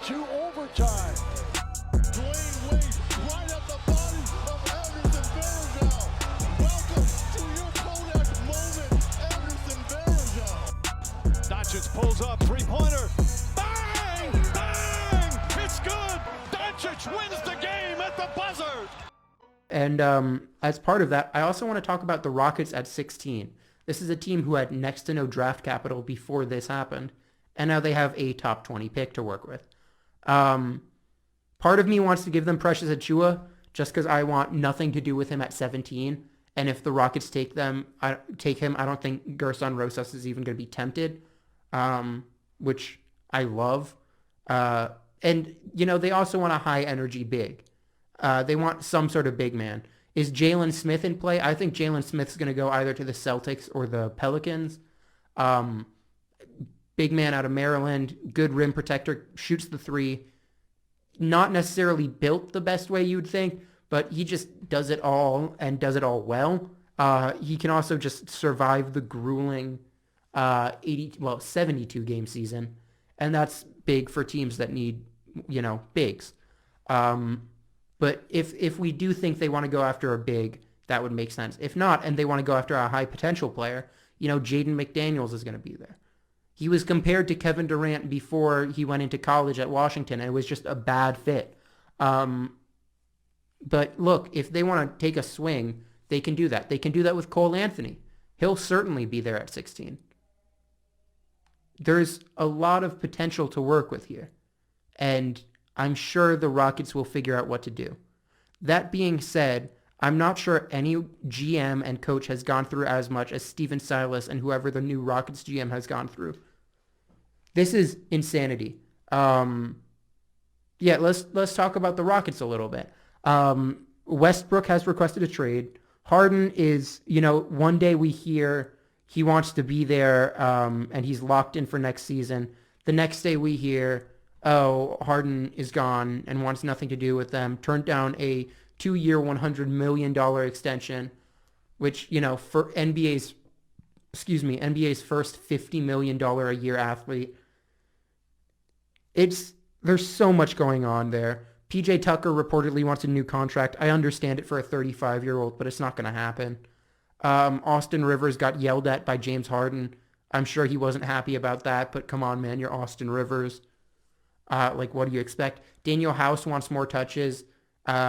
to overtime. Dwayne Wade right at the body of Anderson Varejao. Welcome to your Kodak moment, Anderson Varejao. Doncic pulls up, three-pointer. Bang! Bang! It's good! Doncic wins the game at the buzzer! And as part of that, I also want to talk about the Rockets at 16. This is a team who had next to no draft capital before this happened, and now they have a top 20 pick to work with. Part of me wants to give them Precious Achiuwa just because I want nothing to do with him at 17. And if the Rockets take him, I don't think Gerson Rosas is even going to be tempted, which I love. And, they also want a high-energy big. They want some sort of big man. Is Jalen Smith in play? I think Jalen Smith's going to go either to the Celtics or the Pelicans. Big man out of Maryland, good rim protector, shoots the three. Not necessarily built the best way you'd think, but he just does it all and does it all well. He can also just survive the grueling 72 game season, and that's big for teams that need, bigs. But if we do think they want to go after a big, that would make sense. If not, and they want to go after a high potential player, Jaden McDaniels is going to be there. He was compared to Kevin Durant before he went into college at Washington, and it was just a bad fit. But look, if they want to take a swing, they can do that. They can do that with Cole Anthony. He'll certainly be there at 16. There's a lot of potential to work with here, and I'm sure the Rockets will figure out what to do. That being said, I'm not sure any GM and coach has gone through as much as Stephen Silas and whoever the new Rockets GM has gone through. This is insanity. Let's talk about the Rockets a little bit. Westbrook has requested a trade. Harden is, one day we hear he wants to be there and he's locked in for next season. The next day we hear, Harden is gone and wants nothing to do with them. Turned down a 2-year, $100 million extension, which, for NBA's first $50 million a year athlete. There's so much going on there. PJ Tucker reportedly wants a new contract. I understand it for a 35-year-old, but it's not going to happen. Austin Rivers got yelled at by James Harden. I'm sure he wasn't happy about that, but come on, man, you're Austin Rivers. What do you expect? Daniel House wants more touches,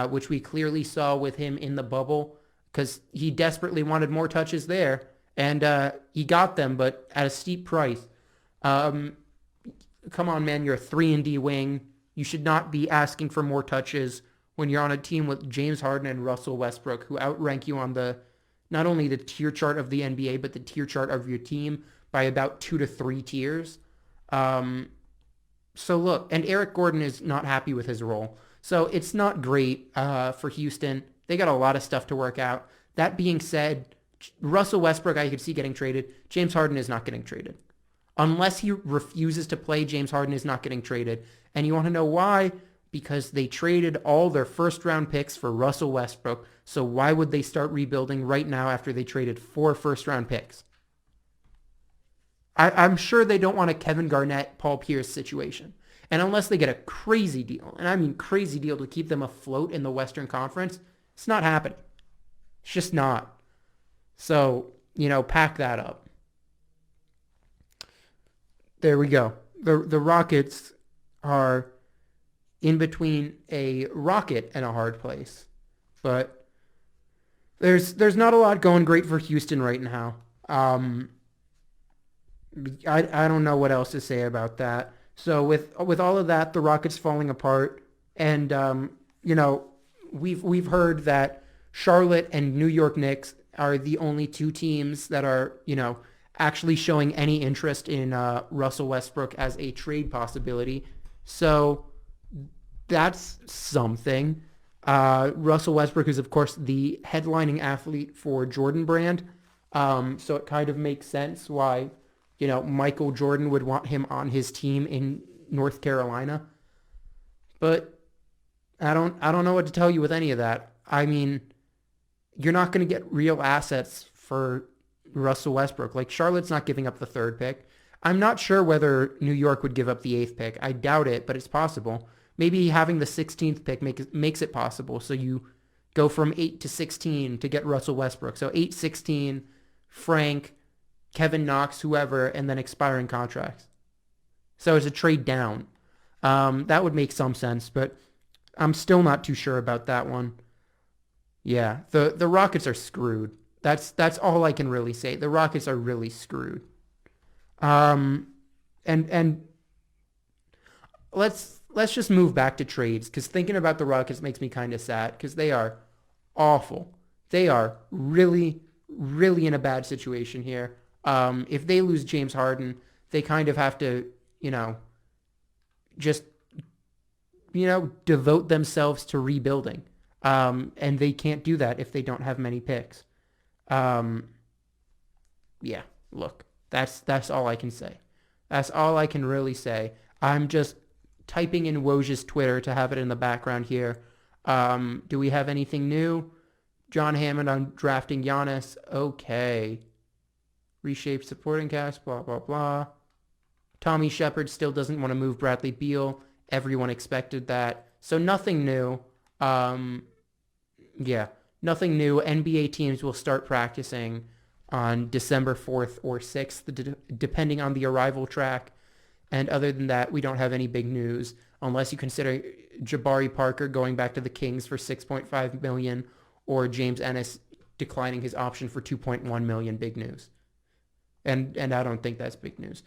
which we clearly saw with him in the bubble because he desperately wanted more touches there, and he got them, but at a steep price. Come on, man, you're a 3-and-D wing. You should not be asking for more touches when you're on a team with James Harden and Russell Westbrook, who outrank you on not only the tier chart of the NBA, but the tier chart of your team by about 2 to 3 tiers. So look, and Eric Gordon is not happy with his role. So it's not great for Houston. They got a lot of stuff to work out. That being said, Russell Westbrook I could see getting traded. James Harden is not getting traded. Unless he refuses to play, James Harden is not getting traded. And you want to know why? Because they traded all their first-round picks for Russell Westbrook. So why would they start rebuilding right now after they traded 4 first-round picks? I'm sure they don't want a Kevin Garnett, Paul Pierce situation. And unless they get a crazy deal, and I mean crazy deal to keep them afloat in the Western Conference, it's not happening. It's just not. So, pack that up. There we go. The Rockets are in between a rocket and a hard place. But there's not a lot going great for Houston right now. I don't know what else to say about that. So with all of that, the Rockets falling apart, and we've heard that Charlotte and New York Knicks are the only 2 teams that are actually showing any interest in Russell Westbrook as a trade possibility. So that's something. Russell Westbrook is of course the headlining athlete for Jordan Brand, so it kind of makes sense why. Michael Jordan would want him on his team in North Carolina. But I don't know what to tell you with any of that. I mean, you're not going to get real assets for Russell Westbrook. Like, Charlotte's not giving up the 3rd pick. I'm not sure whether New York would give up the 8th pick. I doubt it, but it's possible. Maybe having the 16th pick makes it possible. So you go from 8 to 16 to get Russell Westbrook. So 8, 16, Frank, Kevin Knox, whoever, and then expiring contracts. So it's a trade down. That would make some sense, but I'm still not too sure about that one. Yeah, the Rockets are screwed. That's all I can really say. The Rockets are really screwed. And let's just move back to trades, because thinking about the Rockets makes me kind of sad, because they are awful. They are really, really in a bad situation here. If they lose James Harden, they kind of have to, just, devote themselves to rebuilding. And they can't do that if they don't have many picks. Yeah, look, that's all I can say. That's all I can really say. I'm just typing in Woj's Twitter to have it in the background here. Do we have anything new? John Hammond on drafting Giannis. Okay. Reshape supporting cast, blah, blah, blah. Tommy Shepard still doesn't want to move Bradley Beal. Everyone expected that. So nothing new. Yeah, nothing new. NBA teams will start practicing on December 4th or 6th, depending on the arrival track. And other than that, we don't have any big news, unless you consider Jabari Parker going back to the Kings for $6.5 million, or James Ennis declining his option for $2.1 million. Big news. And I don't think that's big news.